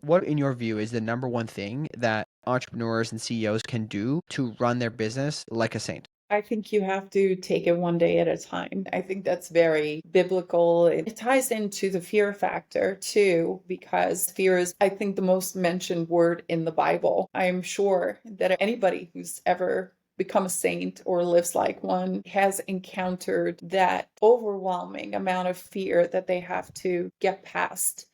what in your view is the number one thing that entrepreneurs and CEOs can do to run their business like a saint? I think you have to take it one day at a time. I think that's very biblical. It ties into the fear factor too, because fear is, I think, the most mentioned word in the Bible. I'm sure that anybody who's ever become a saint or lives like one has encountered that overwhelming amount of fear that they have to get past.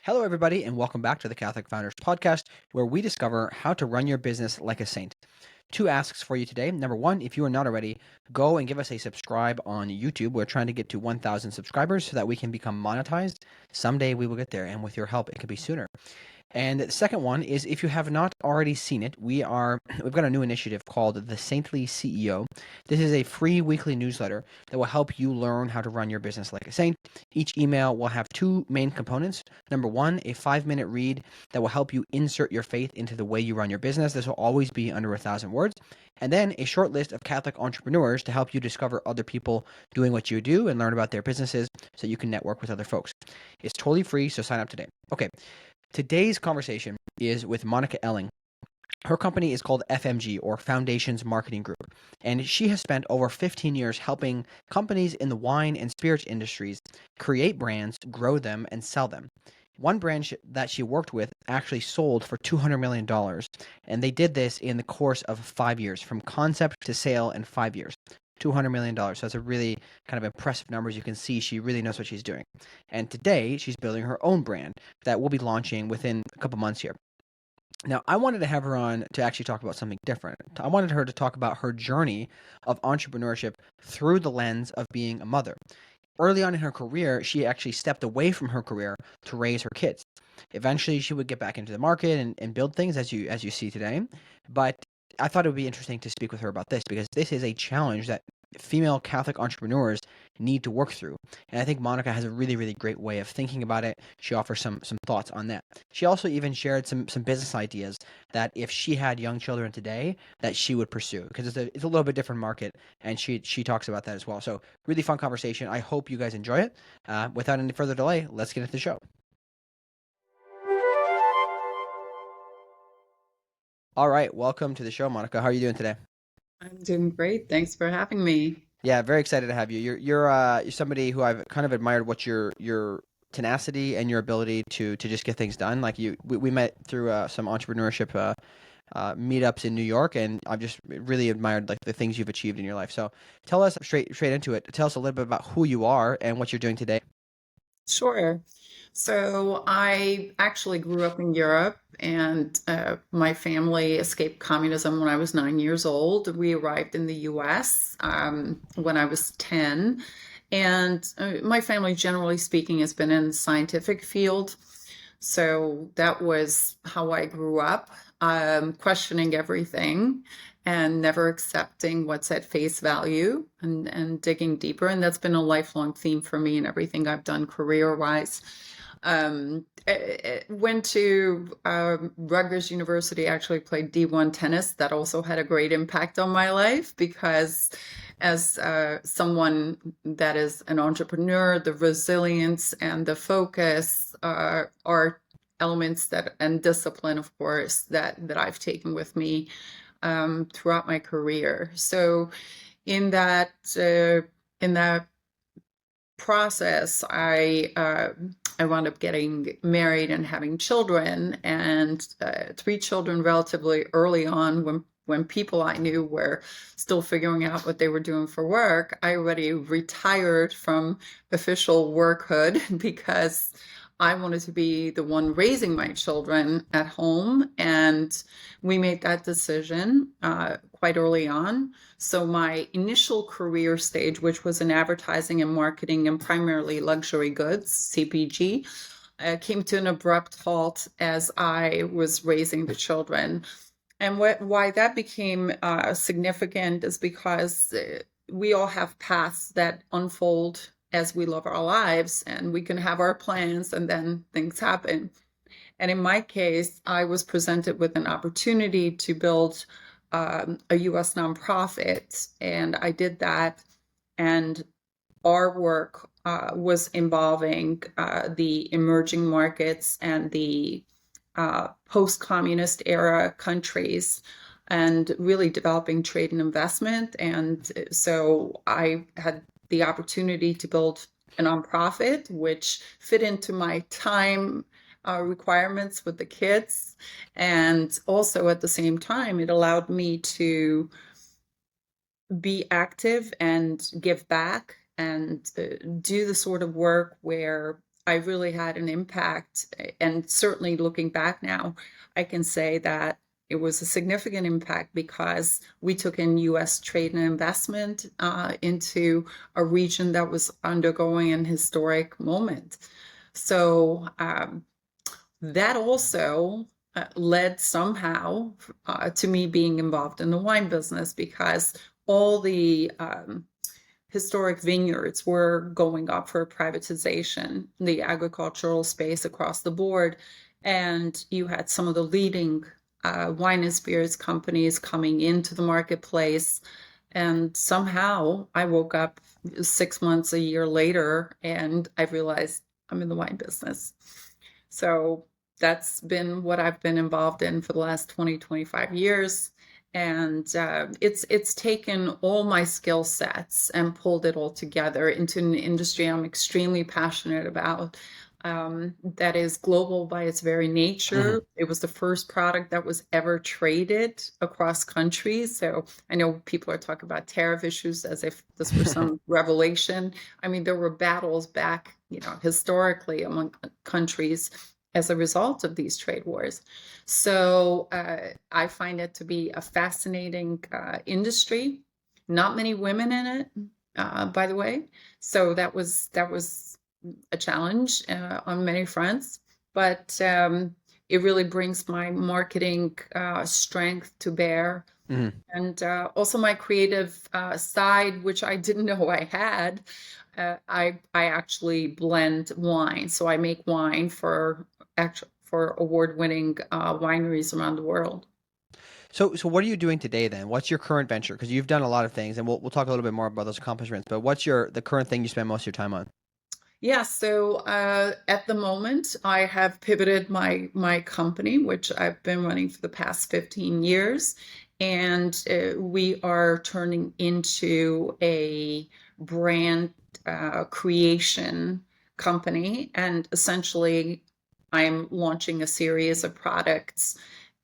Hello, everybody, and welcome back to the Catholic Founders Podcast, where we discover how to run your business like a saint. Two asks for you today. Number one, if you are not already, go and give us a subscribe on YouTube. We're trying to get to 1,000 subscribers so that we can become monetized. Someday we will get there, and with your help, it could be sooner. And the second one is if you have not already seen it, we've got a new initiative called the Saintly CEO. This is a free weekly newsletter that will help you learn how to run your business like a saint. Each email will have two main components. Number one, a 5-minute read that will help you insert your faith into the way you run your business. This will always be under 1,000 words. And then a short list of Catholic entrepreneurs to help you discover other people doing what you do and learn about their businesses so you can network with other folks. It's totally free, so sign up today. Okay. Today's conversation is with Monika Elling. Her company is called FMG, or Foundations Marketing Group, and she has spent over 15 years helping companies in the wine and spirits industries create brands, grow them, and sell them. One brand that she worked with actually sold for $200 million, and they did this in the course of 5 years, from concept to sale in 5 years. $200 million. So that's a really kind of impressive number. As you can see, she really knows what she's doing. And today, she's building her own brand that will be launching within a couple months here. Now, I wanted to have her on to actually talk about something different. I wanted her to talk about her journey of entrepreneurship through the lens of being a mother. Early on in her career, she actually stepped away from her career to raise her kids. Eventually, she would get back into the market and build things as you see today. But I thought it would be interesting to speak with her about this because this is a challenge that female Catholic entrepreneurs need to work through. And I think Monika has a really, really great way of thinking about it. She offers some thoughts on that. She also even shared some business ideas that if she had young children today, that she would pursue because it's a little bit different market, and she talks about that as well. So really fun conversation. I hope you guys enjoy it. Without any further delay, let's get into the show. All right, welcome to the show, Monika. How are you doing today? I'm doing great. Thanks for having me. Yeah, very excited to have you. You're somebody who I've kind of admired what your tenacity and your ability to just get things done. Like we met through some entrepreneurship meetups in New York, and I've just really admired like the things you've achieved in your life. So tell us straight into it. Tell us a little bit about who you are and what you're doing today. Sure. So I actually grew up in Europe, and my family escaped communism when I was 9 years old. We arrived in the US when I was 10. And my family, generally speaking, has been in the scientific field. So that was how I grew up, questioning everything and never accepting what's at face value and digging deeper. And that's been a lifelong theme for me in everything I've done career-wise. Went to Rutgers University, actually played D1 tennis. That also had a great impact on my life because as someone that is an entrepreneur, the resilience and the focus are elements that, and discipline, of course, that I've taken with me throughout my career. So in that in that process, I wound up getting married and having children, and 3 children relatively early on when people I knew were still figuring out what they were doing for work. I already retired from official workhood because I wanted to be the one raising my children at home, and we made that decision quite early on. So my initial career stage, which was in advertising and marketing and primarily luxury goods, CPG, came to an abrupt halt as I was raising the children. And why that became significant is because we all have paths that unfold as we live our lives, and we can have our plans and then things happen. And in my case, I was presented with an opportunity to build a US nonprofit, and I did that. And our work was involving the emerging markets and the post-communist era countries, and really developing trade and investment. And so I had the opportunity to build a nonprofit, which fit into my time requirements with the kids. And also at the same time, it allowed me to be active and give back and do the sort of work where I really had an impact. And certainly looking back now, I can say that it was a significant impact because we took in US trade and investment into a region that was undergoing an historic moment. So that also led somehow to me being involved in the wine business, because all the historic vineyards were going up for privatization, the agricultural space across the board. And you had some of the leading wine and spirits companies coming into the marketplace. And somehow I woke up 6 months, a year later, and I realized I'm in the wine business. So that's been what I've been involved in for the last 20, 25 years. And it's taken all my skill sets and pulled it all together into an industry I'm extremely passionate about, that is global by its very Hmm. nature. It was the first product that was ever traded across countries. So I know people are talking about tariff issues as if this were some revelation. I mean, there were battles back, historically among countries as a result of these trade wars. So I find it to be a fascinating industry. Not many women in it, by the way. So that was a challenge on many fronts, but it really brings my marketing strength to bear, Hmm. and also my creative side, which I didn't know I had. I actually blend wine, so I make wine for award-winning wineries around the world. So what are you doing today then? What's your current venture? Because you've done a lot of things, and we'll talk a little bit more about those accomplishments. But what's the current thing you spend most of your time on? Yeah, so at the moment, I have pivoted my company, which I've been running for the past 15 years, and we are turning into a brand creation company. And essentially, I'm launching a series of products,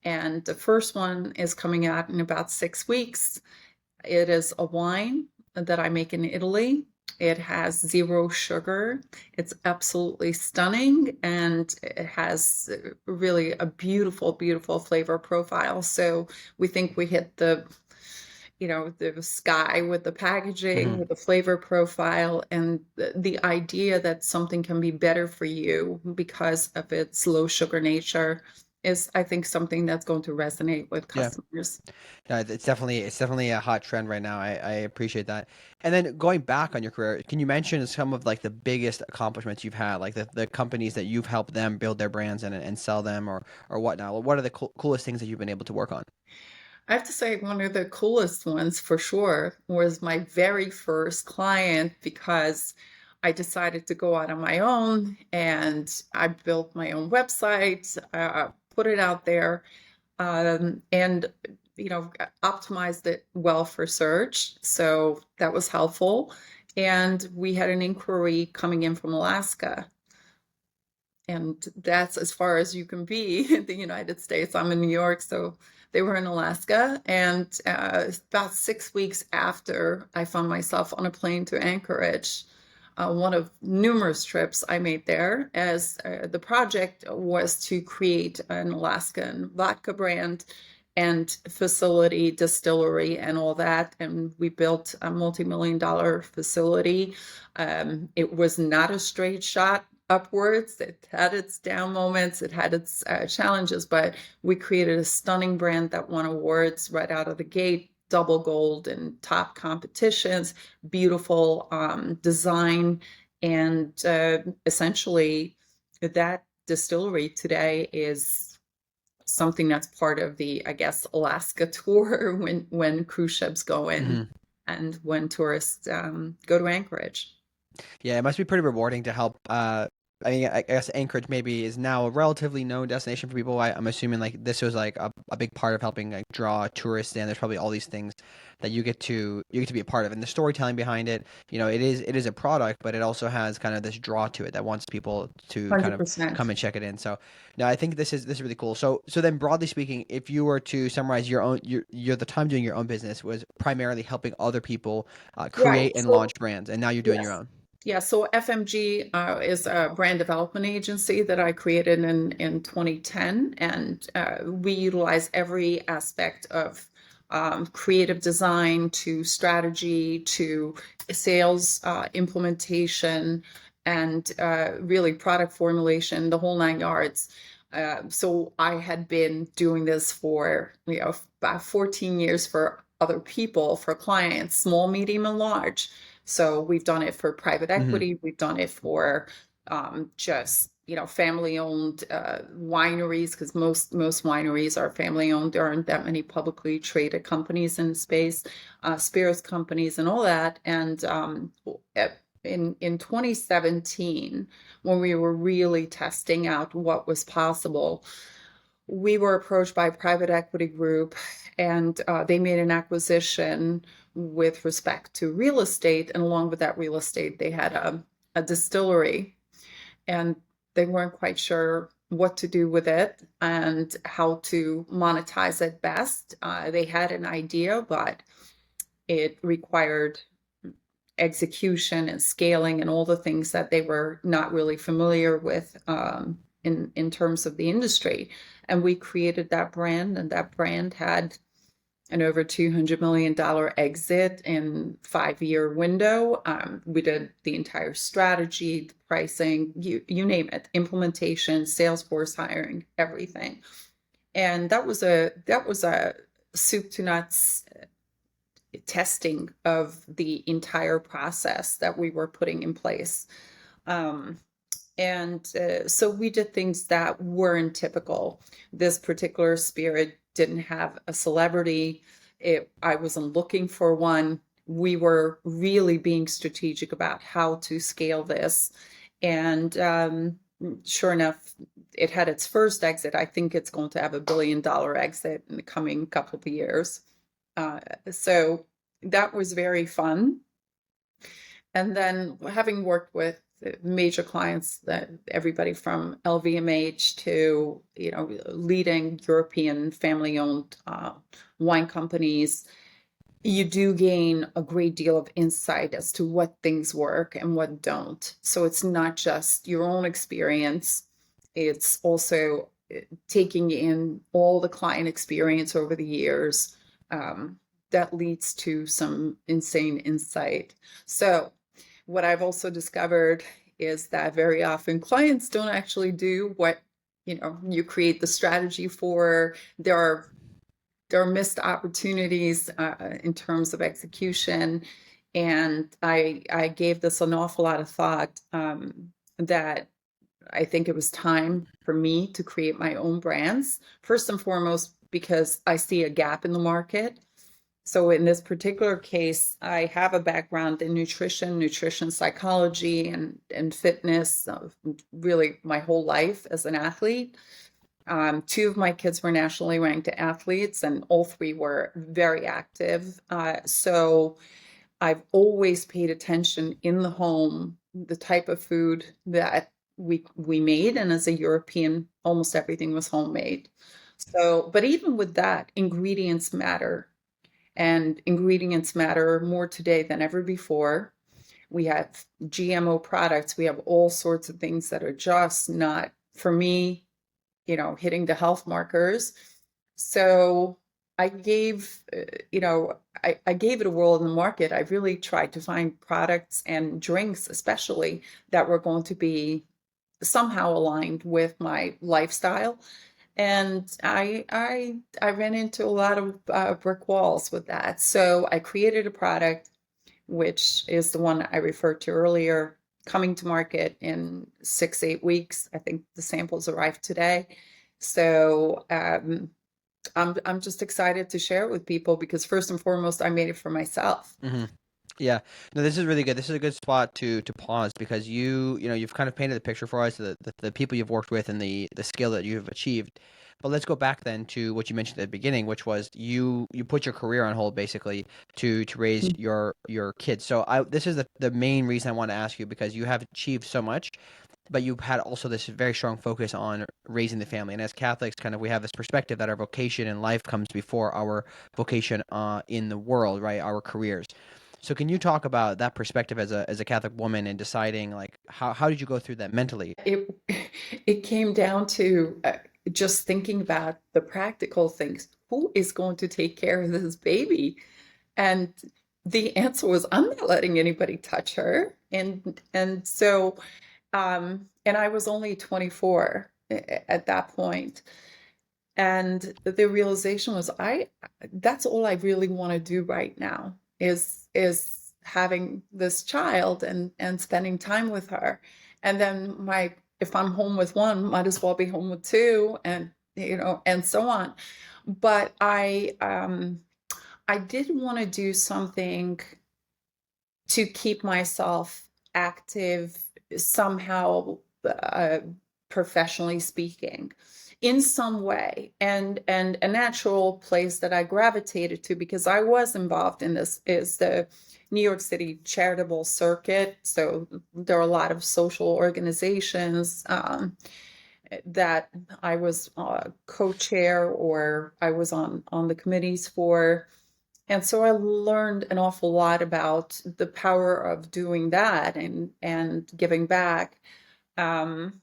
and the first one is coming out in about 6 weeks. It is a wine that I make in Italy. It has zero sugar. It's absolutely stunning, and it has really a beautiful, beautiful flavor profile. So we think we hit the sky with the packaging, Hmm. with the flavor profile, and the idea that something can be better for you because of its low sugar nature is, I think, something that's going to resonate with Yeah. customers. No, it's definitely a hot trend right now. I appreciate that. And then going back on your career, can you mention some of like the biggest accomplishments you've had, like the companies that you've helped them build their brands and sell them or whatnot? What are the coolest things that you've been able to work on? I have to say, one of the coolest ones for sure was my very first client, because I decided to go out on my own and I built my own website, put it out there, and optimized it well for search. So that was helpful. And we had an inquiry coming in from Alaska, and that's as far as you can be in the United States. I'm in New York, so they were in Alaska. And about 6 weeks after, I found myself on a plane to Anchorage, one of numerous trips I made there, as the project was to create an Alaskan vodka brand and facility, distillery, and all that. And we built a multi-million-dollar facility. It was not a straight shot upwards. It had its down moments, it had its challenges, but we created a stunning brand that won awards right out of the gate, double gold in top competitions, beautiful design, and essentially that distillery today is something that's part of the, I guess, Alaska tour when cruise ships go in Hmm. and when tourists go to Anchorage. Yeah, it must be pretty rewarding to help. I mean, I guess Anchorage maybe is now a relatively known destination for people. I'm assuming like this was like a big part of helping like draw tourists in. There's probably all these things that you get to be a part of, and the storytelling behind it. It is a product, but it also has kind of this draw to it that wants people to kind of 100%. come and check it in. So, no, I think this is really cool. So then broadly speaking, if you were to summarize your the time doing your own business was primarily helping other people Right. create and launch So, brands, and now you're doing your yes. own. Yeah, so FMG is a brand development agency that I created in 2010, and we utilize every aspect of creative design to strategy to sales implementation and really product formulation, the whole nine yards. So I had been doing this for about 14 years for other people, for clients, small, medium, and large. So we've done it for private Hmm. equity. We've done it for just family-owned wineries, because most wineries are family-owned. There aren't that many publicly traded companies in the space, spirits companies, and all that. And in 2017, when we were really testing out what was possible, we were approached by a private equity group, and they made an acquisition with respect to real estate. And along with that real estate, they had a distillery, and they weren't quite sure what to do with it and how to monetize it best. They had an idea, but it required execution and scaling and all the things that they were not really familiar with in terms of the industry. And we created that brand, and that brand had an over $200 million exit in 5 year window. We did the entire strategy, the pricing, you name it, implementation, Salesforce hiring, everything. And that was a soup to nuts testing of the entire process that we were putting in place. Um, and so we did things that weren't typical. This particular spirit didn't have a celebrity. I wasn't looking for one. We were really being strategic about how to scale this. And sure enough, it had its first exit. I think it's going to have $1 billion exit in the coming couple of years. So that was very fun. And then having worked with major clients, that everybody from LVMH to leading European family-owned wine companies, you do gain a great deal of insight as to what things work and what don't. So it's not just your own experience, it's also taking in all the client experience over the years. That leads to some insane insight. So what I've also discovered is that very often clients don't actually do what you create the strategy for. There are missed opportunities in terms of execution, and I gave this an awful lot of thought, that I think it was time for me to create my own brands. First and foremost, because I see a gap in the market. So in this particular case, I have a background in nutrition psychology, and fitness, really my whole life as an athlete. Two of my kids were nationally ranked athletes, and all three were very active. So I've always paid attention in the home, the type of food that we made, and as a European, almost everything was homemade. So, but even with that, ingredients matter, and ingredients matter more today than ever before. We have GMO products. We have all sorts of things that are just not, for me, hitting the health markers. So I gave, I gave it a whirl in the market. I really tried to find products and drinks, especially, that were going to be somehow aligned with my lifestyle. And I ran into a lot of brick walls with that. So I created a product, which is the one I referred to earlier, coming to market in 6-8 weeks. I think the samples arrived today. So I'm just excited to share it with people, because first and foremost, I made it for myself. Hmm. Yeah. No, this is really good. This is a good spot to pause because you've kind of painted the picture for us, the people you've worked with and the skill that you've achieved. But let's go back then to what you mentioned at the beginning, which was you put your career on hold basically to raise your kids. So this is the main reason I want to ask you because you have achieved so much, but you had also this very strong focus on raising the family. And as Catholics, kind of we have this perspective that our vocation in life comes before our vocation in the world, right? Our careers. So can you talk about that perspective as a Catholic woman and deciding like how did you go through that mentally? It it came down to just thinking about the practical things. Who is going to take care of this baby? And the answer was, I'm not letting anybody touch her. And so and I was only 24 at that point. And the realization was, I that's all I really want to do right now is having this child and spending time with her. And then my if I'm home with one, might as well be home with two, and and so on. But I did want to do something to keep myself active somehow, professionally speaking, in some way. And a natural place that I gravitated to, because I was involved in this, is the New York City charitable circuit. So there are a lot of social organizations that I was co-chair, or I was on the committees for. And so I learned an awful lot about the power of doing that and giving back. Um,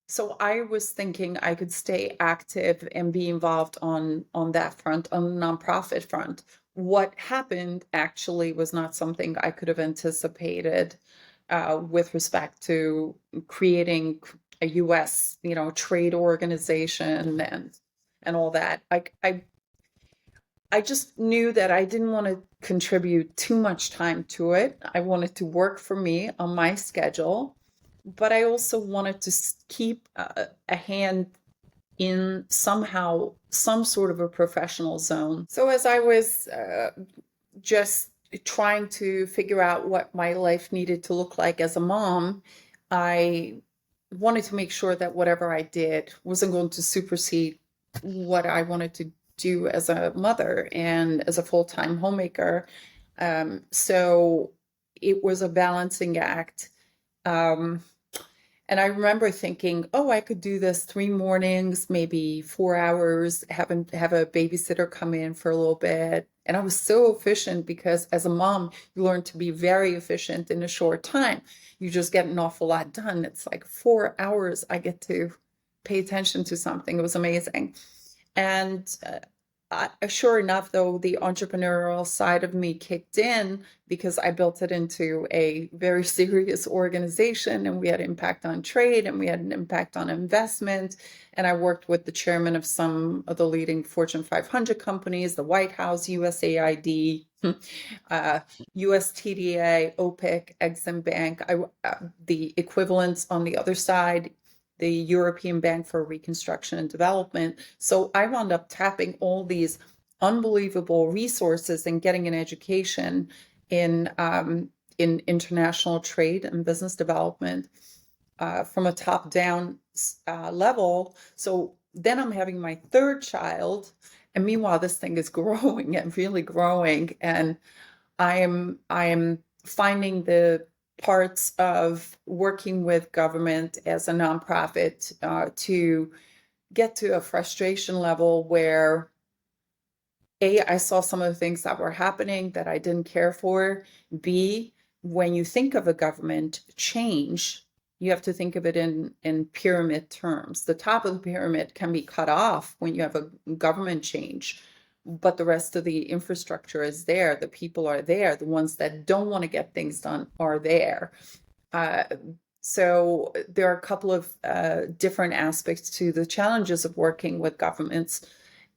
so I was thinking I could stay active and be involved on that front, on the nonprofit front. What happened actually was not something I could have anticipated, with respect to creating a U.S. trade organization and all that. I just knew that I didn't want to contribute too much time to it. I wanted to work for me on my schedule, but I also wanted to keep a hand in somehow some sort of a professional zone. So as I was just trying to figure out what my life needed to look like as a mom, I wanted to make sure that whatever I did wasn't going to supersede what I wanted to do as a mother and as a full-time homemaker. So it was a balancing act. Um, and I remember thinking, oh, I could do this 3 mornings, maybe 4 hours, have a babysitter come in for a little bit. And I was so efficient because as a mom, you learn to be very efficient in a short time. You just get an awful lot done. It's like 4 hours I get to pay attention to something. It was amazing. And sure enough, though, the entrepreneurial side of me kicked in because I built it into a very serious organization, and we had impact on trade and we had an impact on investment. And I worked with the chairman of some of the leading Fortune 500 companies, the White House, USAID, USTDA, OPIC, Exim Bank, the equivalents on the other side, the European Bank for Reconstruction and Development. So I wound up tapping all these unbelievable resources and getting an education in international trade and business development, from a top-down level. So then I'm having my third child, and meanwhile this thing is growing and really growing, and I am finding the parts of working with government as a nonprofit to get to a frustration level where I saw some of the things that were happening that I didn't care for. B, when you think of a government change, you have to think of it in pyramid terms. The top of the pyramid can be cut off when you have a government change, but the rest of the infrastructure is there. The people are there. The ones that don't want to get things done are there. Uh, so there are a couple of different aspects to the challenges of working with governments.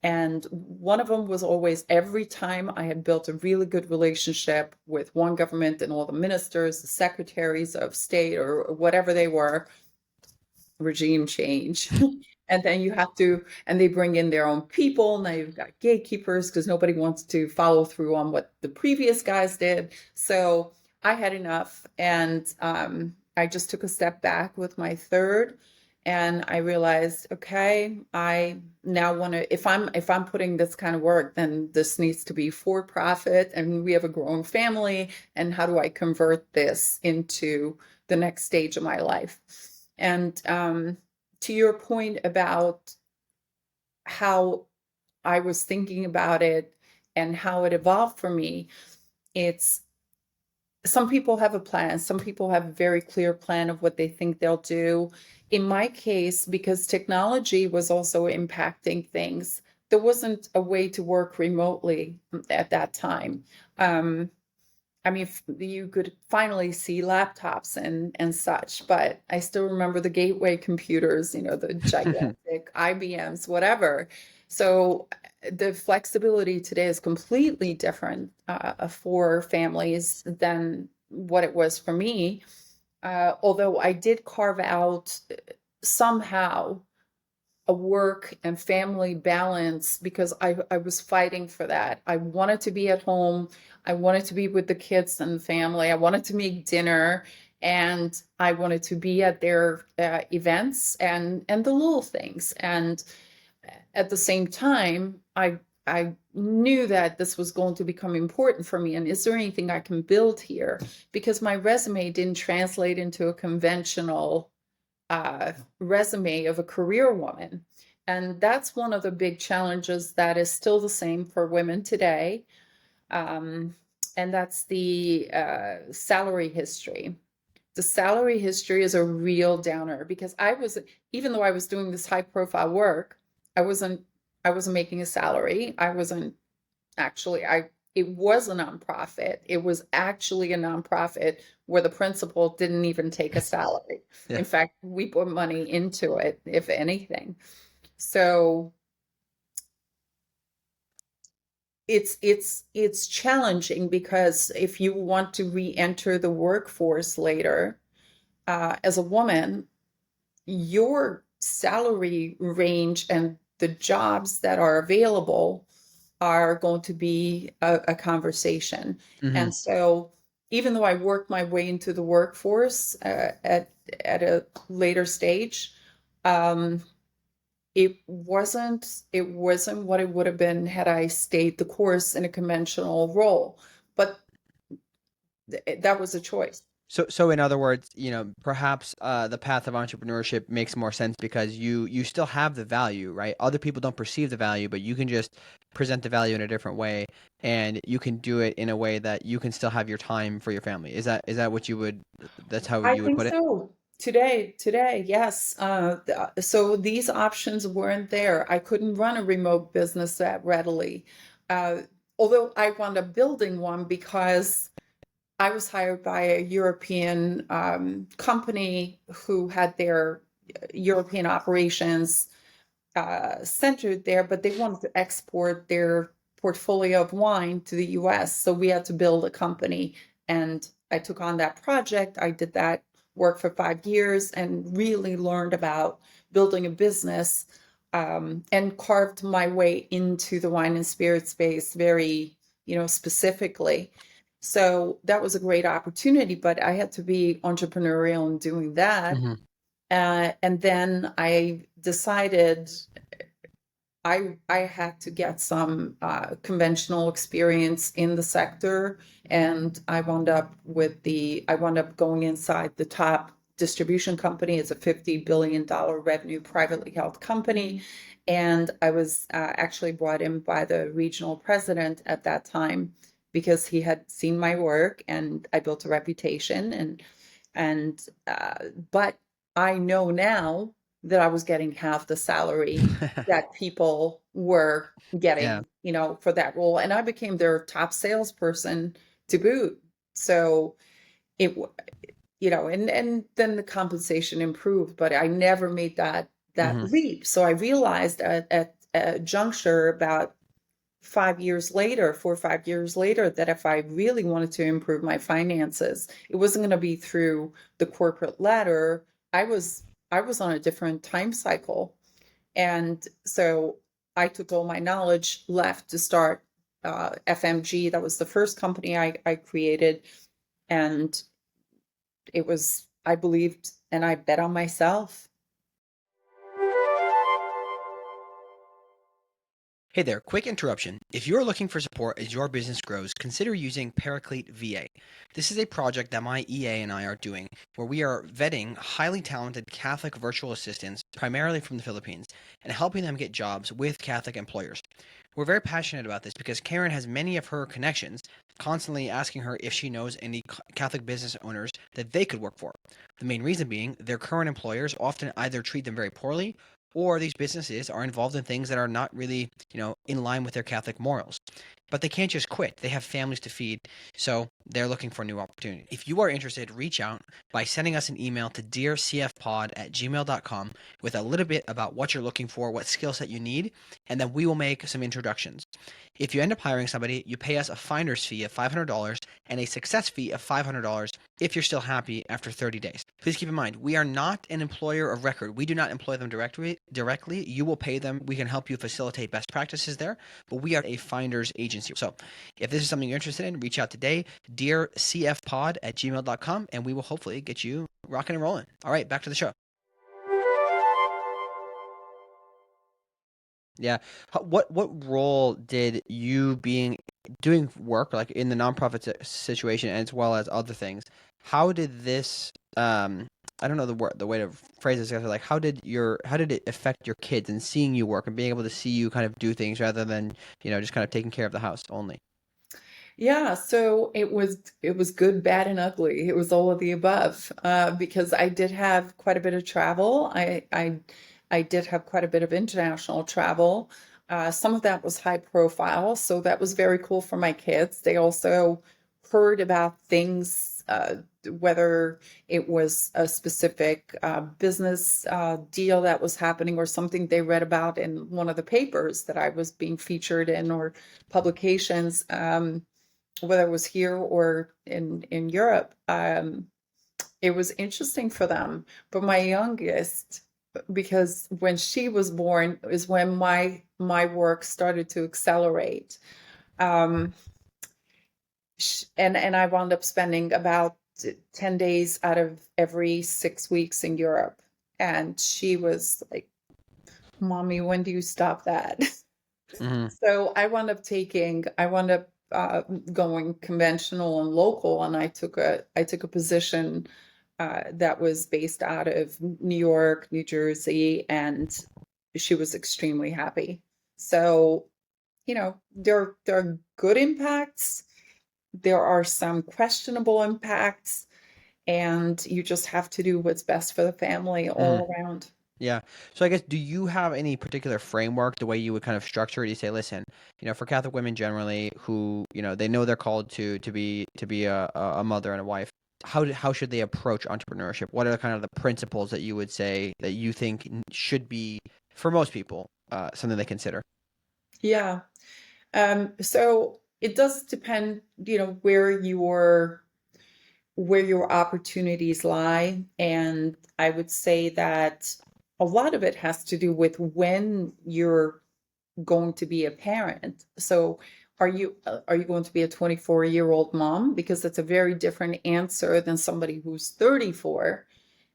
And one of them was always, every time I had built a really good relationship with one government and all the ministers, the secretaries of state, or whatever they were, regime change. And then you have to, and they bring in their own people. Now you've got gatekeepers because nobody wants to follow through on what the previous guys did. So I had enough, and I just took a step back with my third, and I realized, okay, I now want to. If I'm putting this kind of work, then this needs to be for profit, and we have a growing family. And how do I convert this into the next stage of my life? And to your point about how I was thinking about it and how it evolved for me, it's some people have a plan. Some people have a very clear plan of what they think they'll do. In my case, because technology was also impacting things, there wasn't a way to work remotely at that time. Um, I mean, you could finally see laptops and such, but I still remember the gateway computers, the gigantic IBMs, whatever. So the flexibility today is completely different for families than what it was for me. Although I did carve out somehow a work and family balance because I was fighting for that. I wanted to be at home. I wanted to be with the kids and family. I wanted to make dinner, and I wanted to be at their events and the little things. And at the same time, I knew that this was going to become important for me. And is there anything I can build here? Because my resume didn't translate into a conventional resume of a career woman. And that's one of the big challenges that is still the same for women today. Um, and that's the salary history. The salary history is a real downer because even though I was doing this high profile work, I wasn't, I wasn't making a salary. I wasn't actually, it was a nonprofit. It was actually a nonprofit where the principal didn't even take a salary. Yeah. In fact, we put money into it, if anything. So it's challenging because if you want to re-enter the workforce later, as a woman, your salary range and the jobs that are available are going to be a conversation. Hmm. And so even though I worked my way into the workforce at a later stage, um, it wasn't what it would have been had I stayed the course in a conventional role. But that was a choice. So in other words, perhaps the path of entrepreneurship makes more sense because you still have the value, right? Other people don't perceive the value, but you can just present the value in a different way, and you can do it in a way that you can still have your time for your family. Is that what you would? That's how I you would think put it? so. Today, yes. So these options weren't there. I couldn't run a remote business that readily. Uh, Although I wound up building one because I was hired by a European company who had their European operations centered there, but they wanted to export their portfolio of wine to the US. So we had to build a company. And I took on that project. I did that work for 5 years and really learned about building a business, and carved my way into the wine and spirit space very, specifically. So that was a great opportunity, but I had to be entrepreneurial in doing that. Hmm. And then I decided I had to get some conventional experience in the sector, and I wound up going inside the top distribution company. It's a $50 billion revenue privately held company, and I was actually brought in by the regional president at that time because he had seen my work and I built a reputation, and but I know now that I was getting half the salary that people were Yeah. getting, for that role. And I became their top salesperson to boot. So it, and then the compensation improved, but I never made that Hmm. leap. So I realized at a juncture about 5 years later, 4 or 5 years later, that if I really wanted to improve my finances, it wasn't going to be through the corporate ladder. I was I was on a different time cycle. And so I took all my knowledge, left to start FMG. That was the first company I created. And it was, I believed and I bet on myself. Hey there, quick interruption. If you're looking for support as your business grows, consider using Paraclete VA. This is a project that my EA and I are doing where we are vetting highly talented Catholic virtual assistants, primarily from the Philippines, and helping them get jobs with Catholic employers. We're very passionate about this because Karen has many of her connections, constantly asking her if she knows any Catholic business owners that they could work for. The main reason being their current employers often either treat them very poorly or these businesses are involved in things that are not really, in line with their Catholic morals. But they can't just quit. They have families to feed, so they're looking for new opportunities. If you are interested, reach out by sending us an email to dearcfpod@gmail.com with a little bit about what you're looking for, what skill set you need, and then we will make some introductions. If you end up hiring somebody, you pay us a finder's fee of $500 and a success fee of $500 if you're still happy after 30 days. Please keep in mind, we are not an employer of record. We do not employ them directly. You will pay them. We can help you facilitate best practices there, but we are a finder's agency. So if this is something you're interested in, reach out today, dearcfpod@gmail.com, and we will hopefully get you rocking and rolling. All right, back to the show. Yeah. What role did you being doing work like in the nonprofit situation as well as other things? How did this I don't know the way to phrase this exactly, like how did it affect your kids and seeing you work and being able to see you kind of do things rather than, just kind of taking care of the house only? Yeah, so it was good, bad, and ugly. It was all of the above, because I did have quite a bit of travel. I did have quite a bit of international travel. Some of that was high profile, so that was very cool for my kids. They also heard about things, whether it was a specific business deal that was happening or something they read about in one of the papers that I was being featured in or publications. Whether it was here or in Europe. It was interesting for them. But my youngest, because when she was born, is when my work started to accelerate. Um, and I wound up spending about 10 days out of every 6 weeks in Europe. And she was like, Mommy, when do you stop that? Hmm. So I wound up going conventional and local, and I took a position that was based out of New York, New Jersey, and she was extremely happy. So, there are good impacts, there are some questionable impacts, and you just have to do what's best for the family Hmm. all around. Yeah. So I guess, do you have any particular framework, the way you would kind of structure it? You say, listen, for Catholic women generally who, they know they're called to be a mother and a wife. How should they approach entrepreneurship? What are the kind of the principles that you would say that you think should be for most people something they consider? Yeah. So it does depend, where your opportunities lie. And I would say that a lot of it has to do with when you're going to be a parent. So are you going to be a 24-year-old mom? Because that's a very different answer than somebody who's 34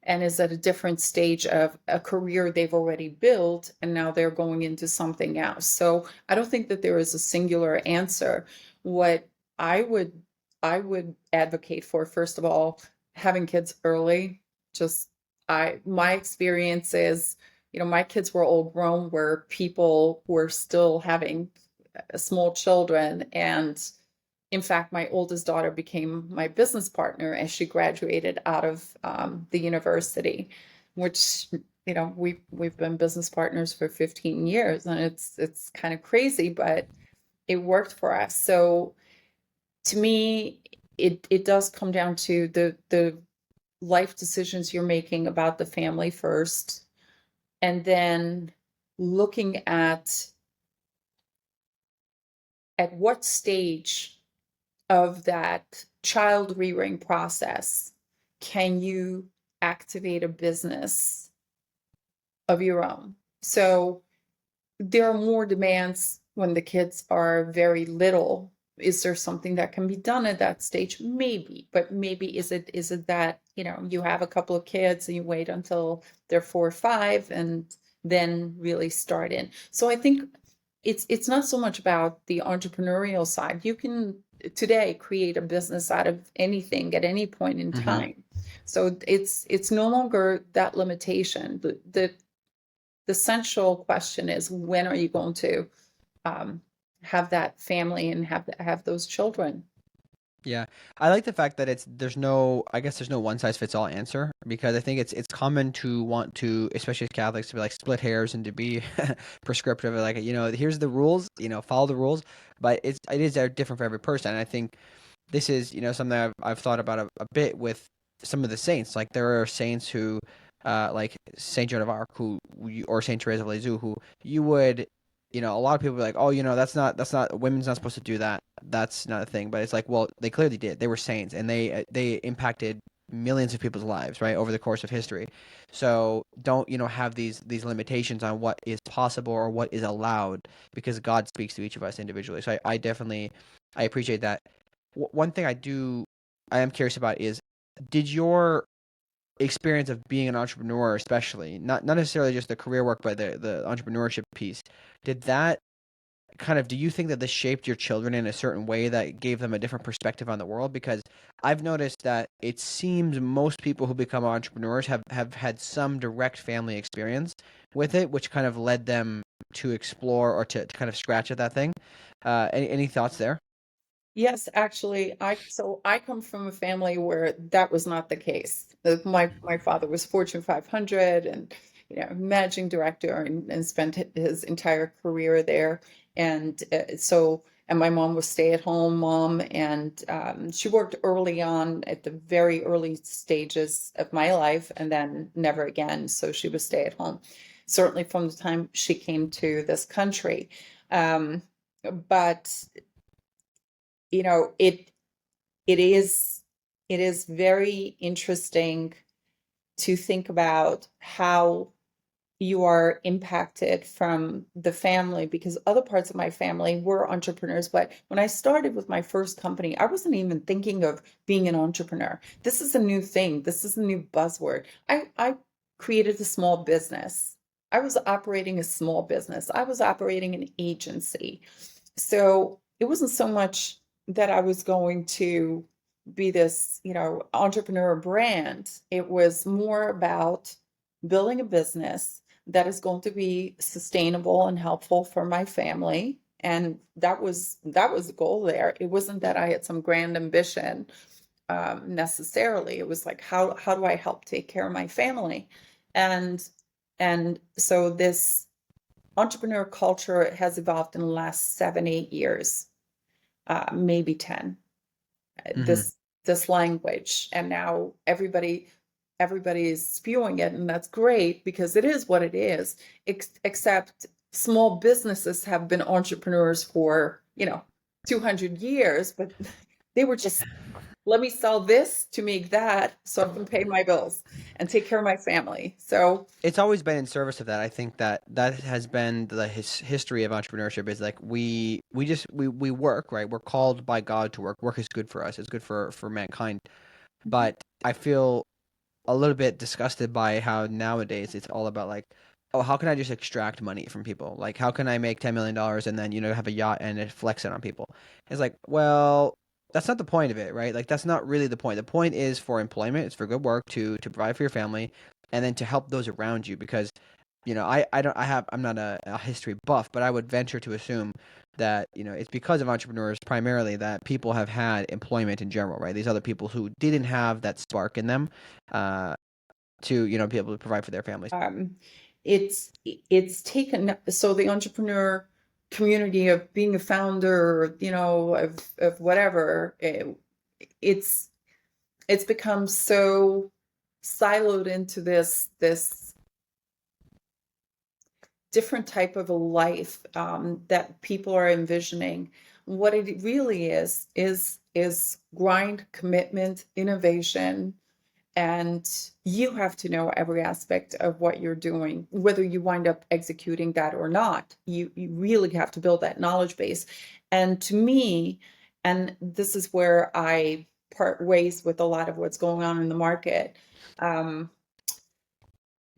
and is at a different stage of a career they've already built and now they're going into something else. So I don't think that there is a singular answer. What I would I would advocate for, first of all, having kids early. Just my experience is, my kids were all grown where people were still having small children. And in fact, my oldest daughter became my business partner as she graduated out of the university, which, we've been business partners for 15 years, and it's kind of crazy, but it worked for us. So to me, it does come down to the life decisions you're making about the family first, and then looking at what stage of that child rearing process can you activate a business of your own. So there are more demands when the kids are very little. Is there something that can be done at that stage? Maybe, but maybe is it that, you have a couple of kids and you wait until they're 4 or 5 and then really start in. So I think it's not so much about the entrepreneurial side. You can today create a business out of anything at any point in Hmm. time. So it's no longer that limitation. The central question is, when are you going to um, have that family and have those children? Yeah, I like the fact that there's no, I guess there's no one size fits all answer, because I think it's common to want to, especially as Catholics, to be like split hairs and to be prescriptive, like, here's the rules, follow the rules, but it is different for every person. And I think this is, something I've thought about a bit with some of the saints. Like, there are saints who, like Saint Joan of Arc, or Saint Therese of Lisieux, who you would, a lot of people be like, oh, that's not women's not supposed to do that. That's not a thing. But it's like, well, they clearly did. They were saints, and they impacted millions of people's lives, right, over the course of history. So don't, have these limitations on what is possible or what is allowed, because God speaks to each of us individually. So I definitely, I appreciate that. One thing I am curious about is, did your experience of being an entrepreneur, especially not necessarily just the career work, but the entrepreneurship piece, did that do you think that this shaped your children in a certain way that gave them a different perspective on the world? Because I've noticed that it seems most people who become entrepreneurs have had some direct family experience with it, which kind of led them to explore, or to kind of scratch at that thing. Any thoughts there? Yes, actually, I come from a family where that was not the case. My father was Fortune 500 and managing director, and spent his entire career there. And and my mom was stay-at-home mom, and she worked early on at the very early stages of my life, and then never again. So she was stay-at-home, certainly from the time she came to this country. Um, but you know, it it is it is very interesting to think about how you are impacted from the family, because other parts of my family were entrepreneurs. But when I started with my first company, I wasn't even thinking of being an entrepreneur. This is a new thing. This is a new buzzword. I created a small business. I was operating a small business. I was operating an agency. So it wasn't so much that I was going to be this, entrepreneur brand. It was more about building a business that is going to be sustainable and helpful for my family. And that was the goal there. It wasn't that I had some grand ambition necessarily. It was like, how do I help take care of my family? And and so this entrepreneur culture has evolved in the last 7, 8 years, maybe 10. Hmm. This language, and now everybody is spewing it, and that's great because it is what it is. Except small businesses have been entrepreneurs for 200 years, but they were just, let me sell this to make that so I can pay my bills and take care of my family. So It's always been in service of that. I think that has been the history of entrepreneurship, is like we work, right? We're called by God to work. Work is good for us. It's good for mankind. mhm. But I feel a little bit disgusted by how nowadays it's all about, like, oh, how can I just extract money from people? Like, how can I make $10 million and then have a yacht and flex it on people? It's like, well, that's not the point of it, right? Like, that's not really the point. The point is for employment. It's for good work, to provide for your family, and then to help those around you. Because I'm not a history buff, but I would venture to assume that it's because of entrepreneurs primarily that people have had employment in general, right? These other people who didn't have that spark in them, uh, to be able to provide for their families. um, it's taken, so the entrepreneur community of being a founder, of whatever, it's it's become so siloed into this different type of a life that people are envisioning. What it really is grind, commitment, innovation, And you have to know every aspect of what you're doing, whether you wind up executing that or not. You really have to build that knowledge base. And to me, and this is where I part ways with a lot of what's going on in the market. Um,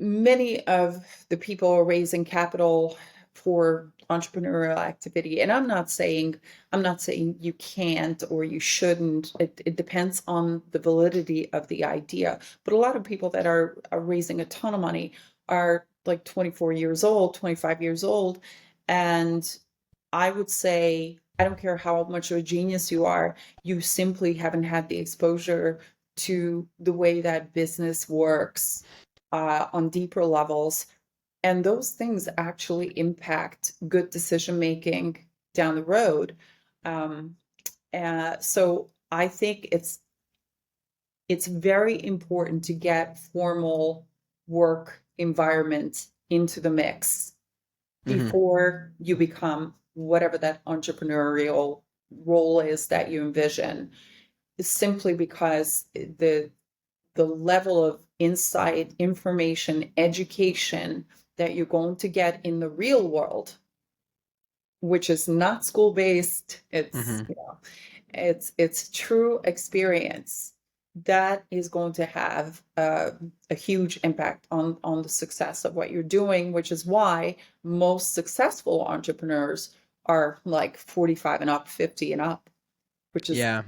Many of the people are raising capital for entrepreneurial activity, and I'm not saying you can't or you shouldn't. It depends on the validity of the idea. But a lot of people that are raising a ton of money are like 24 years old, 25 years old, and I would say, I don't care how much of a genius you are, you simply haven't had the exposure to the way that business works on deeper levels. And those things actually impact good decision making down the road. Um, so I think it's very important to get formal work environment into the mix Hmm. before you become whatever that entrepreneurial role is that you envision, simply because the level of insight, information, education that you're going to get in the real world, which is not school based, it's, Hmm. you know, it's true experience, that is going to have a huge impact on the success of what you're doing, which is why most successful entrepreneurs are like 45 and up, 50 and up, Yeah.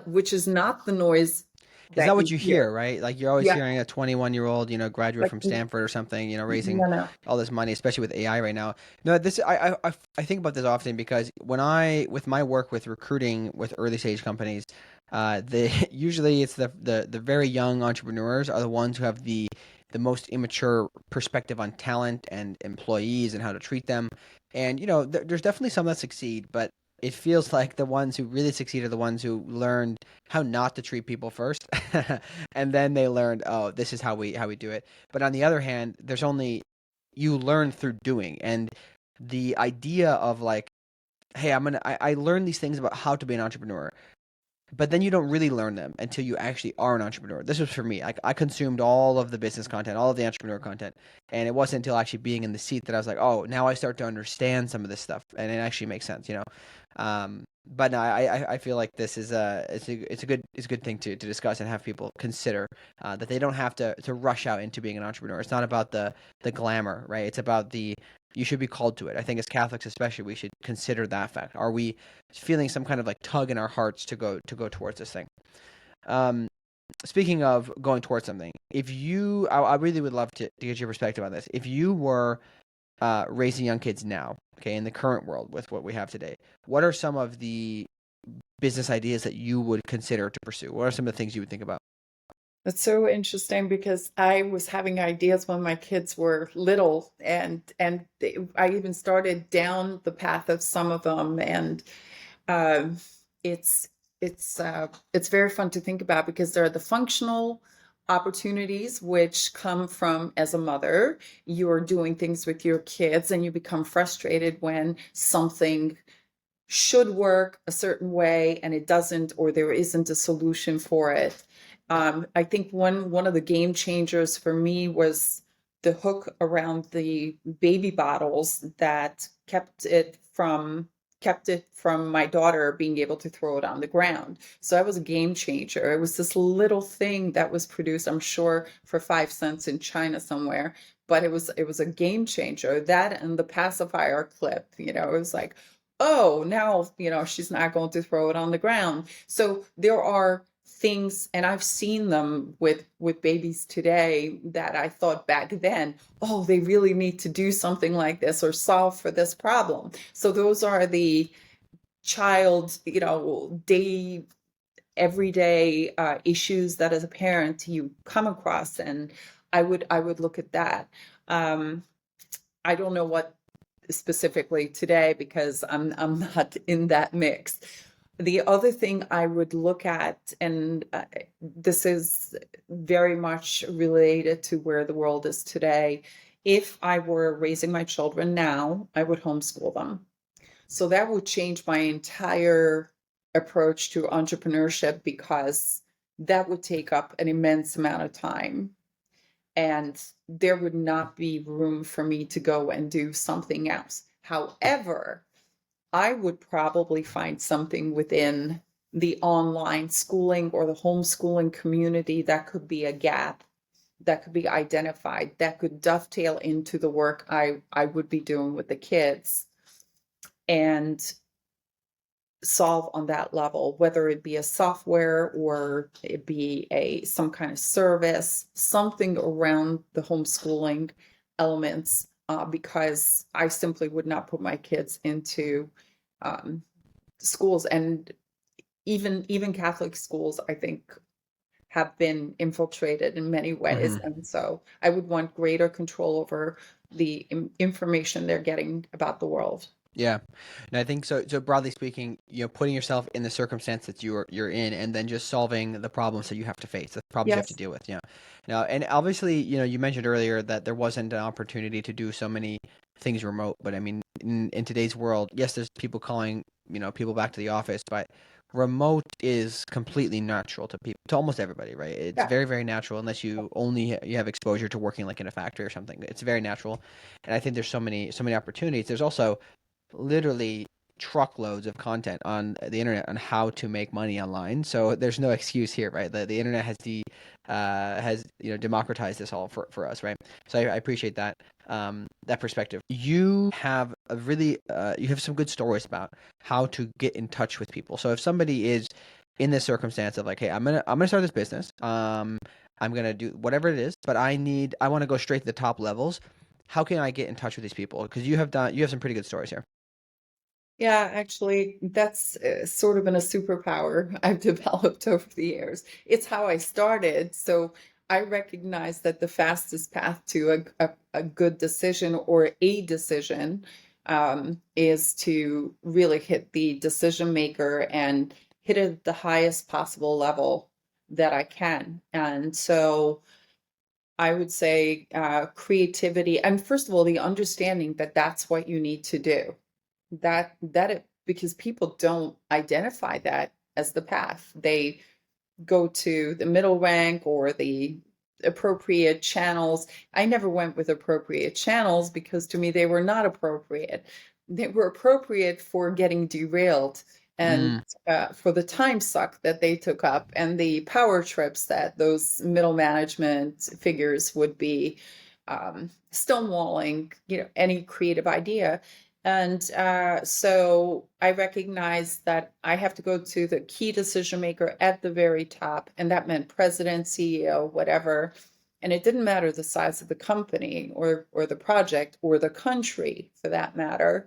which is not the noise Is that that what you you hear. hear, right? Like you're always Yeah, hearing a 21-year-old, graduate like from Stanford or something, raising no, no. all this money, especially with AI right now. No, this I think about this often because with my work with recruiting with early stage companies, the usually it's the very young entrepreneurs are the ones who have the most immature perspective on talent and employees and how to treat them. And there's definitely some that succeed, but it feels like the ones who really succeed are the ones who learned how not to treat people first, and then they learned, oh, this is how we do it. But on the other hand, there's only you learn through doing, and the idea of like, hey, I learned these things about how to be an entrepreneur, but then you don't really learn them until you actually are an entrepreneur. This was for me. I consumed all of the business content, all of the entrepreneur content, and it wasn't until actually being in the seat that I was like, oh, now I start to understand some of this stuff, and it actually makes sense. But no, I feel like this is it's a good thing to discuss and have people consider that they don't have to rush out into being an entrepreneur. It's not about the glamour, right? It's about the you should be called to it. I think as Catholics, especially, we should consider that fact. Are we feeling some kind of like tug in our hearts to go towards this thing? Um, Speaking of going towards something, if I really would love to get your perspective on this. If you were raising young kids now, okay, in the current world with what we have today, what are some of the business ideas that you would consider to pursue? What are some of the things you would think about? It's so interesting because I was having ideas when my kids were little, and I even started down the path of some of them, and um, it's it's very fun to think about because there are the functional opportunities which come from, as a mother, you're doing things with your kids and you become frustrated when something should work a certain way and it doesn't, or there isn't a solution for it. I think one of the game changers for me was the hook around the baby bottles that kept it from my daughter being able to throw it on the ground. So that was a game changer. It was this little thing that was produced, I'm sure, for 5 cents in China somewhere, but it was a game changer. That and the pacifier clip, it was like, oh, now, she's not going to throw it on the ground. So there are things, and I've seen them with babies today that I thought back then, oh, they really need to do something like this or solve for this problem. So those are the child, day everyday issues that as a parent you come across, and I would look at that. um, I don't know what specifically today because I'm not in that mix. The other thing I would look at, and this is very much related to where the world is today. If I were raising my children now, I would homeschool them. So that would change my entire approach to entrepreneurship because that would take up an immense amount of time. And there would not be room for me to go and do something else. However, I would probably find something within the online schooling or the homeschooling community that could be a gap that could be identified, that could dovetail into the work I would be doing with the kids and solve on that level, whether it be a software or it be a some kind of service, something around the homeschooling elements, because I simply would not put my kids into um, schools, and even Catholic schools, I think, have been infiltrated in many ways, Hmm. and so I would want greater control over the information they're getting about the world. Yeah, and I think so. So broadly speaking, putting yourself in the circumstance that you're in, and then just solving the problems that you have to face, the problems you have to Yes. deal with. Yeah. Now, and obviously, you mentioned earlier that there wasn't an opportunity to do so many things remote. But I mean, in today's world, yes, there's people calling, people back to the office, but remote is completely natural to people, to almost everybody, right? It's Yeah. very, very natural unless you have exposure to working like in a factory or something. It's very natural, and I think there's so many opportunities. There's also literally truckloads of content on the internet on how to make money online. So there's no excuse here, right? The internet has democratized this all for us, right? So I appreciate that perspective. You have some good stories about how to get in touch with people. So if somebody is in this circumstance of like, hey, I'm gonna start this business. I'm gonna do whatever it is, but I want to go straight to the top levels. How can I get in touch with these people? Because you have some pretty good stories here. Yeah, actually, that's sort of been a superpower I've developed over the years. It's how I started. So I recognize that the fastest path to a good decision or a decision is to really hit the decision maker and hit it at the highest possible level that I can. And so I would say creativity, and first of all, the understanding that that's what you need to do. Because people don't identify that as the path. They go to the middle rank or the appropriate channels. I never went with appropriate channels because to me they were not appropriate. They were appropriate for getting derailed and Mm, for the time suck that they took up and the power trips that those middle management figures would be stonewalling, any creative idea. And so I recognized that I have to go to the key decision maker at the very top, and that meant president, CEO, whatever. And it didn't matter the size of the company or the project or the country for that matter.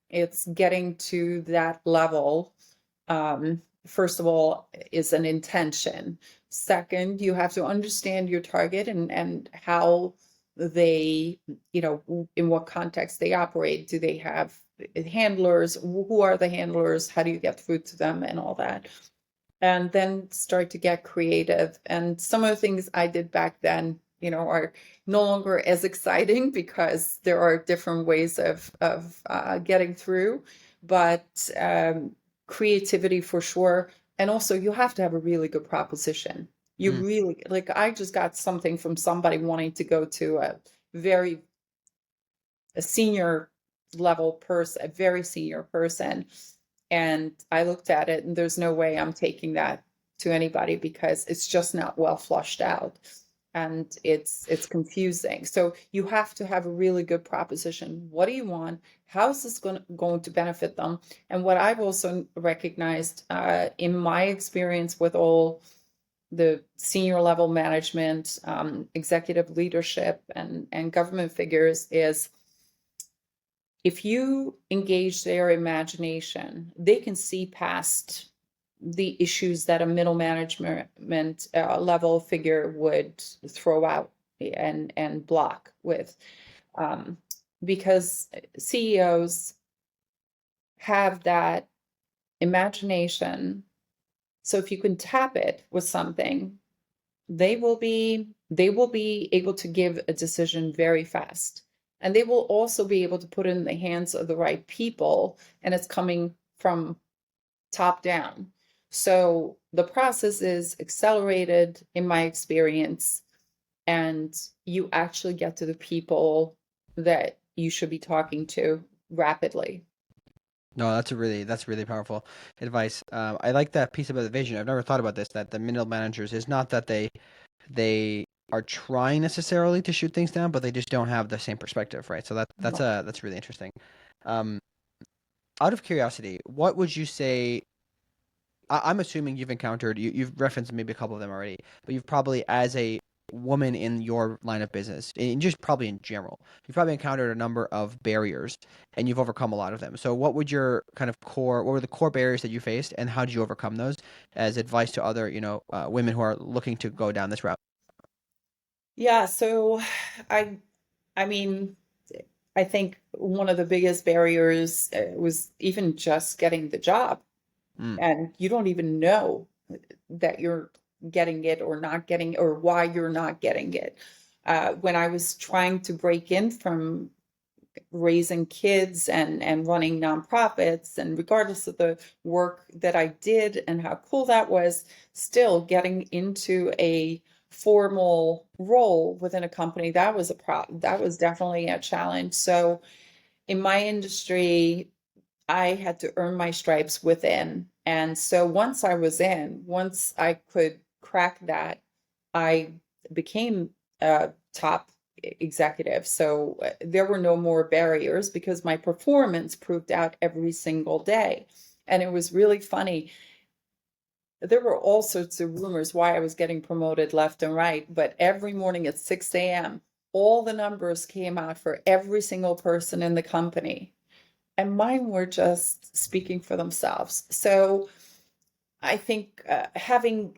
It's getting to that level. First of all, is an intention. Second, you have to understand your target and how they, in what context they operate. Do they have handlers? Who are the handlers? How do you get food to them and all that? And then start to get creative. And some of the things I did back then, are no longer as exciting because there are different ways of getting through. But creativity for sure. And also, you have to have a really good proposition. You mm, really, like, I just got something from somebody wanting to go to very a senior level person, a very senior person. And I looked at it and there's no way I'm taking that to anybody because it's just not well flushed out and it's confusing. So you have to have a really good proposition. What do you want? How is this going to benefit them? And what I've also recognized in my experience with all the senior level management, executive leadership, and government figures is if you engage their imagination, they can see past the issues that a middle management level figure would throw out and block with, um, because CEOs have that imagination. So if you can tap it with something, they will be able to give a decision very fast, and they will also be able to put it in the hands of the right people, and it's coming from top down. So the process is accelerated in my experience, and you actually get to the people that you should be talking to rapidly. No, that's really powerful advice. I like that piece about the vision. I've never thought about this. That the middle managers is not that they are trying necessarily to shoot things down, but they just don't have the same perspective, right? So that's really interesting. Um, Out of curiosity, what would you say? I'm assuming you've encountered you've referenced maybe a couple of them already, but you've probably as a woman in your line of business, and just probably in general, you've probably encountered a number of barriers, and you've overcome a lot of them. So, what were the core barriers that you faced, and how did you overcome those? As advice to other, women who are looking to go down this route. Yeah, so I I mean, I think one of the biggest barriers was even just getting the job, Mm, and you don't even know that you're getting it or not getting or why you're not getting it. When I was trying to break in from raising kids and running nonprofits, and regardless of the work that I did and how cool that was, still getting into a formal role within a company, that was definitely a challenge. So in my industry, I had to earn my stripes within. And so once I could crack that, I became a top executive. So there were no more barriers because my performance proved out every single day. And it was really funny. There were all sorts of rumors why I was getting promoted left and right, but every morning at 6 a.m., all the numbers came out for every single person in the company, and mine were just speaking for themselves. So I think having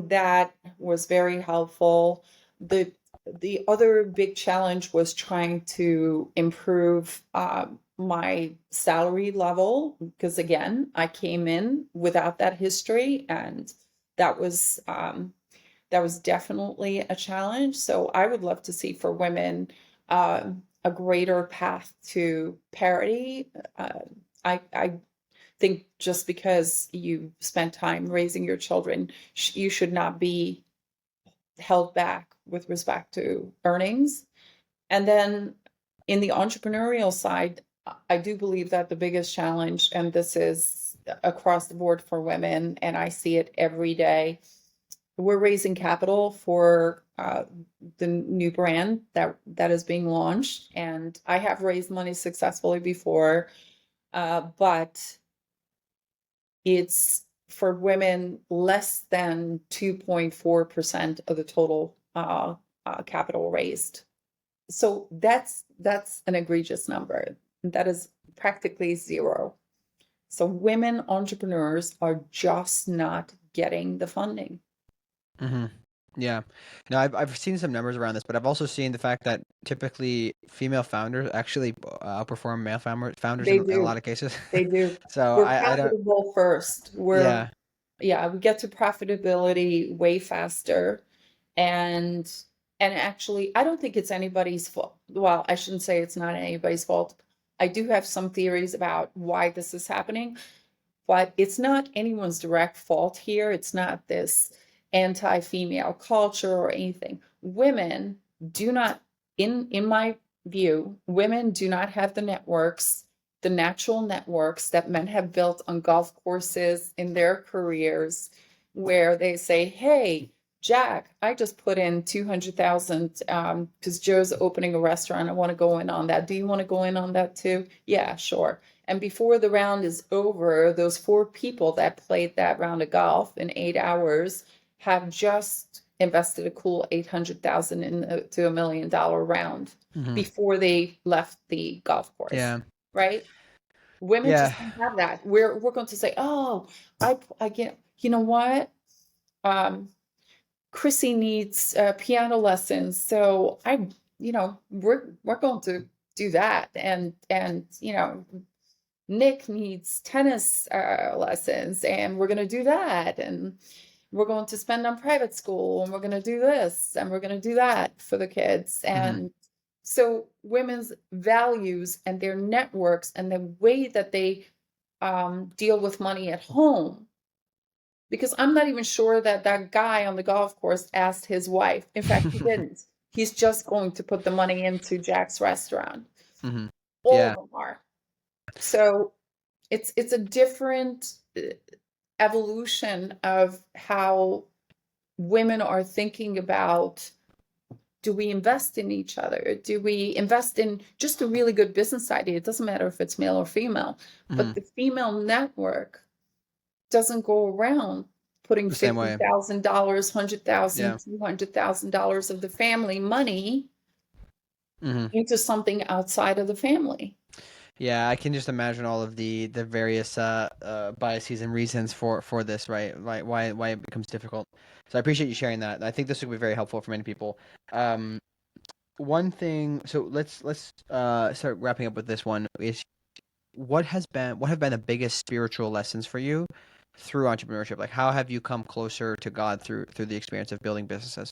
that was very helpful. The the other big challenge was trying to improve my salary level, because again, I came in without that history, and that was um, that was definitely a challenge. So I would love to see for women a greater path to parity. Uh, I think just because you spent time raising your children, you should not be held back with respect to earnings. And then in the entrepreneurial side, I do believe that the biggest challenge, and this is across the board for women, and I see it every day, we're raising capital for the new brand that is being launched, and I have raised money successfully before, but it's for women less than 2.4% of the total capital raised. So that's an egregious number. That is practically zero. So women entrepreneurs are just not getting the funding. hmm Yeah. No, I've seen some numbers around this, but I've also seen the fact that typically female founders actually outperform male founders They in a do. lot of cases. They do. So We're I don't. profitable first. Yeah. Yeah, we get to profitability way faster. And actually, I don't think it's anybody's fault. Well, I shouldn't say it's not anybody's fault. I do have some theories about why this is happening, but it's not anyone's direct fault here. It's not this anti-female culture or anything. Women do not, in my view, women do not have the networks, the natural networks that men have built on golf courses in their careers, where they say, hey, Jack, I just put in 200,000 because Joe's opening a restaurant. I want to go in on that. Do you want to go in on that too? Yeah, sure. And before the round is over, those four people that played that round of golf in 8 hours have just invested a cool 800,000 into $1 million round hmm before they left the golf course, Yeah. right? Women Yeah. just don't have that. We're going to say, oh, I get, you know what? Um, Chrissy needs piano lessons, so we're going to do that, and Nick needs tennis lessons, and we're going to do that. And we're going to spend on private school, and we're going to do this, and we're going to do that for the kids. hmm And so women's values and their networks and the way that they deal with money at home because I'm not even sure that that guy on the golf course asked his wife. In fact, he didn't. He's just going to put the money into Jack's restaurant. Hmm. All of Yeah. them are. So it's a different evolution of how women are thinking about, do we invest in each other? Do we invest in just a really good business idea? It doesn't matter if it's male or female, Hmm. but the female network doesn't go around putting The same way. $50,000, Yeah. 100,000, $200,000 of the family money Hmm. into something outside of the family. Yeah, I can just imagine all of the various biases and reasons for this, right? Right, why it becomes difficult. So I appreciate you sharing that. I think this will be very helpful for many people. Um, One thing, so let's start wrapping up with this one. Is what have been the biggest spiritual lessons for you through entrepreneurship? Like, how have you come closer to God through the experience of building businesses?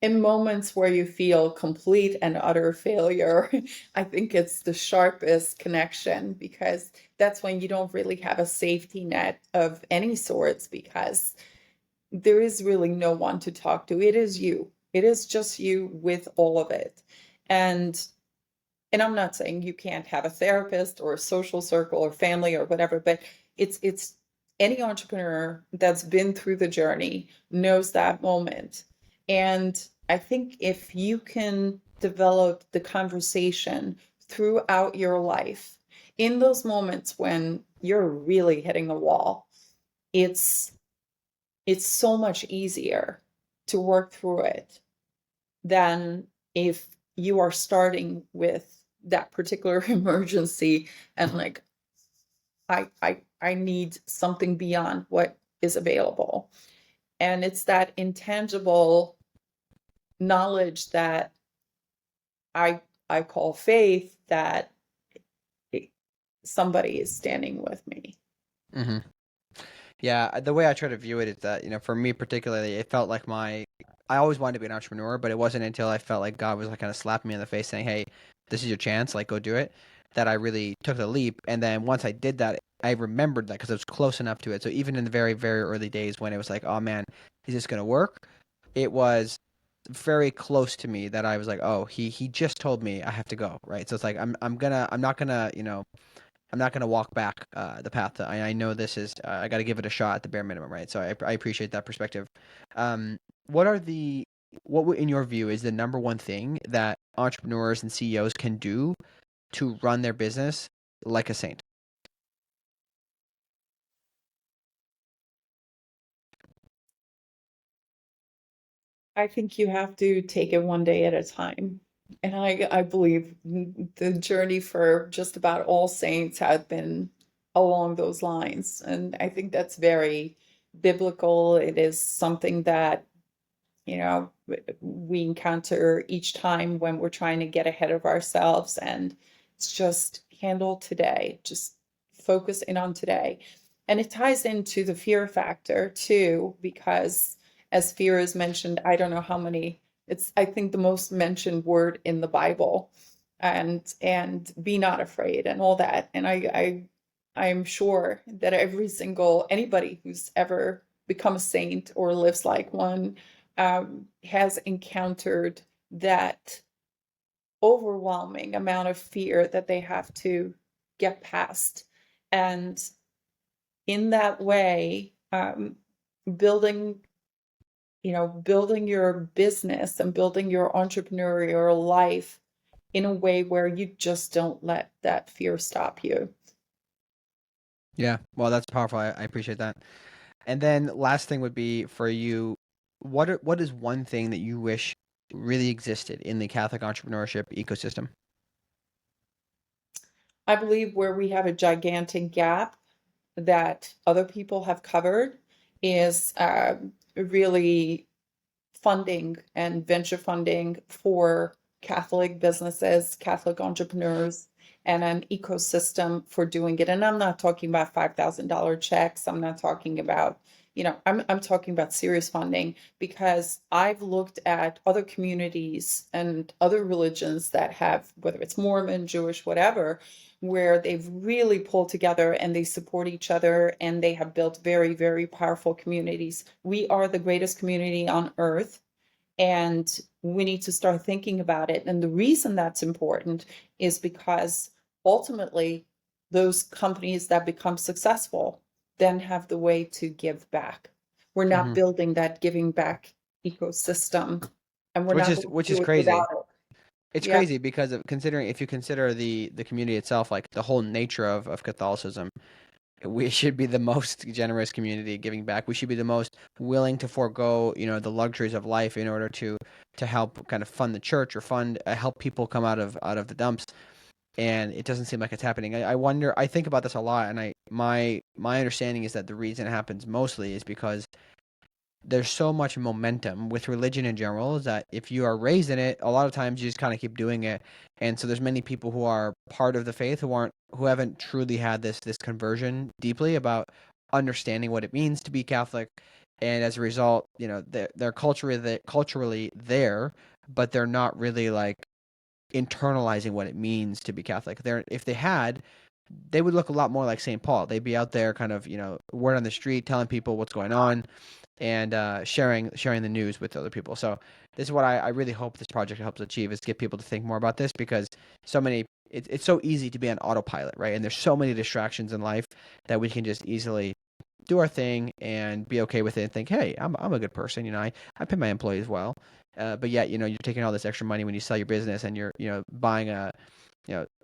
In moments where you feel complete and utter failure, I think it's the sharpest connection, because that's when you don't really have a safety net of any sorts, because there is really no one to talk to. It is you. It is just you with all of it. And I'm not saying you can't have a therapist or a social circle or family or whatever, but it's any entrepreneur that's been through the journey knows that moment. And I think if you can develop the conversation throughout your life, in those moments when you're really hitting a wall, it's it's so much easier to work through it than if you are starting with that particular emergency and like, I need something beyond what is available. And it's that intangible knowledge that I I call faith, that somebody is standing with me. Hmm. Yeah, the way I try to view it is that, for me particularly, it felt like I always wanted to be an entrepreneur, but it wasn't until I felt like God was like kind of slapping me in the face saying, "Hey, this is your chance, like go do it," that I really took the leap. And then once I did that, I remembered that because I was close enough to it. So even in the very, very early days when it was like, "Oh man, is this gonna work?" It was very close to me that I was like, "Oh, he just told me I have to go," right? So it's like I'm not gonna, I'm not going to walk back the path. I know this is, I got to give it a shot at the bare minimum, right? So I appreciate that perspective. Um, what are the, in your view, is the number one thing that entrepreneurs and CEOs can do to run their business like a saint? I think you have to take it one day at a time. And I believe the journey for just about all saints has been along those lines. And I think that's very biblical. It is something that, you know, we encounter each time when we're trying to get ahead of ourselves. And it's just handle today, just focus in on today. And it ties into the fear factor too, because as fear is mentioned, I don't know how many, it's, I think, the most mentioned word in the Bible. And be not afraid and all that. And I'm sure that every single anybody who's ever become a saint or lives like one has encountered that overwhelming amount of fear that they have to get past. And in that way, building, building your business and building your entrepreneurial life in a way where you just don't let that fear stop you. Yeah, well, that's powerful. I appreciate that. And then last thing would be for you, what is one thing that you wish really existed in the Catholic entrepreneurship ecosystem? I believe where we have a gigantic gap that other people have covered is really funding and venture funding for Catholic businesses, Catholic entrepreneurs, and an ecosystem for doing it. And I'm not talking about $5,000 checks. I'm not talking about, I'm talking about serious funding, because I've looked at other communities and other religions that have, whether it's Mormon, Jewish, whatever, where they've really pulled together and they support each other and they have built very, very powerful communities. We are the greatest community on earth, and we need to start thinking about it. And the reason that's important is because ultimately, those companies that become successful then have the way to give back. We're not Hmm. building that giving back ecosystem, and we're Which not is going which to is do it without crazy. it. It's Yeah. crazy because of considering if you consider the community itself, like the whole nature of Catholicism, we should be the most generous community giving back. We should be the most willing to forego, the luxuries of life in order to help kind of fund the church or fund help people come out of the dumps. And it doesn't seem like it's happening. I wonder. I think about this a lot, and my understanding is that the reason it happens mostly is because there's so much momentum with religion in general is that if you are raised in it, a lot of times you just kind of keep doing it. And so there's many people who are part of the faith who haven't truly had this conversion deeply about understanding what it means to be Catholic. And as a result, they're culturally there, but they're not really like internalizing what it means to be Catholic. If they had, they would look a lot more like St. Paul. They'd be out there kind of, word on the street, telling people what's going on and sharing the news with other people. So this is what I really hope this project helps achieve is get people to think more about this because it's so easy to be on autopilot, right? And there's so many distractions in life that we can just easily do our thing and be okay with it and think, hey, I'm a good person. I pay my employees well. But yet, you're taking all this extra money when you sell your business and you're, buying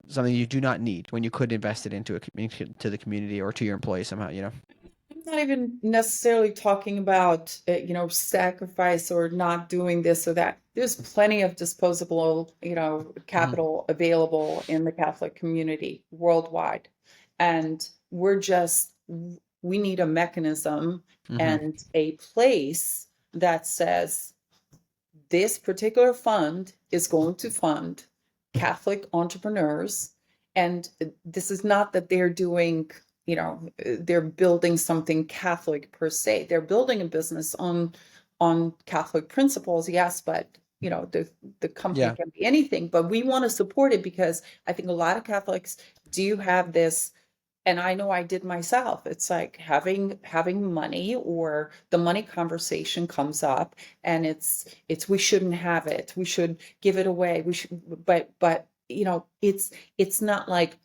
something you do not need when you could invest it into to the community or to your employees somehow. I'm not even necessarily talking about, sacrifice or not doing this or that. There's plenty of disposable, Hmm. capital available in the Catholic community worldwide. And we need a mechanism Hmm. and a place that says, this particular fund is going to fund Catholic entrepreneurs. And this is not that they're doing, they're building something Catholic per se. They're building a business on Catholic principles, yes, but the company Yeah. can be anything. But we want to support it because I think a lot of Catholics do have this, and I know I did myself. It's like having money, or the money conversation comes up, and it's we shouldn't have it. We should give it away. We should, but it's not like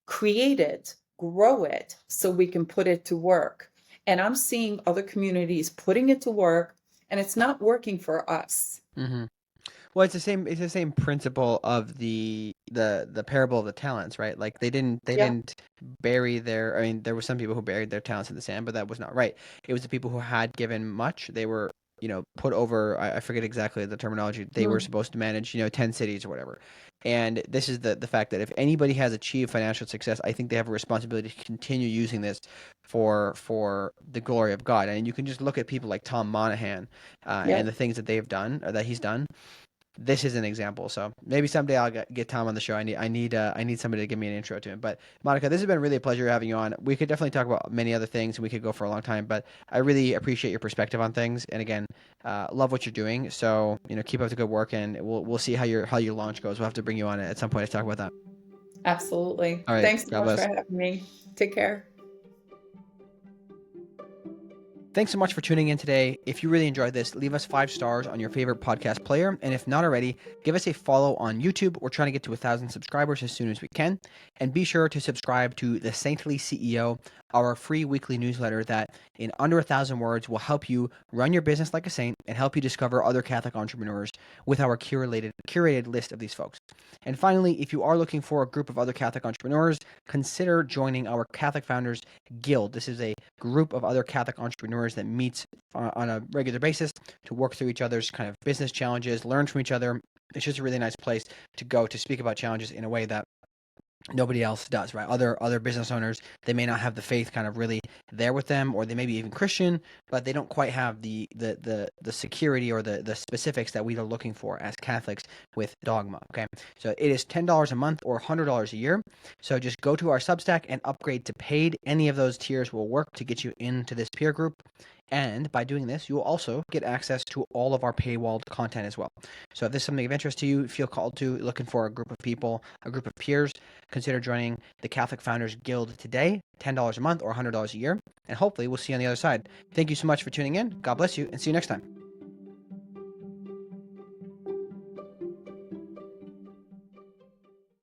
create it, grow it so we can put it to work. And I'm seeing other communities putting it to work, and it's not working for us. Hmm. Well, it's the same. It's the same principle of the parable of the talents, right? Like they Yeah. didn't bury their. I mean, there were some people who buried their talents in the sand, but that was not right. It was the people who had given much. They were, put over. I forget exactly the terminology. They were Mm. supposed to manage, 10 cities or whatever. And this is the fact that if anybody has achieved financial success, I think they have a responsibility to continue using this for the glory of God. And you can just look at people like Tom Monahan, Yeah. and the things that they've done or that he's done. This is an example. So maybe someday I'll get Tom on the show. I need somebody to give me an intro to him. But Monica, this has been really a pleasure having you on. We could definitely talk about many other things, and we could go for a long time. But I really appreciate your perspective on things. And again, love what you're doing. So keep up the good work, and we'll see how your launch goes. We'll have to bring you on at some point to talk about that. Absolutely. All right. Thanks so God much for bless. having me. Take care. Thanks so much for tuning in today. If you really enjoyed this, leave us 5 stars on your favorite podcast player. And if not already, give us a follow on YouTube. We're trying to get to 1,000 subscribers as soon as we can. And be sure to subscribe to The Saintly CEO, our free weekly newsletter that, in under 1,000 words, will help you run your business like a saint and help you discover other Catholic entrepreneurs with our curated list of these folks. And finally, if you are looking for a group of other Catholic entrepreneurs, consider joining our Catholic Founders Guild. This is a group of other Catholic entrepreneurs that meets on a regular basis to work through each other's kind of business challenges, learn from each other. It's just a really nice place to go to speak about challenges in a way that Nobody else does, right? Other business owners, they may not have the faith kind of really there with them, or they may be even Christian, but they don't quite have the security or the specifics that we are looking for as Catholics with dogma. Okay, so it is $10 a month or $100 a year. So just go to our Substack and upgrade to paid. Any of those tiers will work to get you into this peer group. And by doing this, you will also get access to all of our paywalled content as well. So if this is something of interest to you, feel called to, looking for a group of people, a group of peers, consider joining the Catholic Founders Guild today, $10 a month or $100 a year. And hopefully we'll see you on the other side. Thank you so much for tuning in. God bless you and see you next time.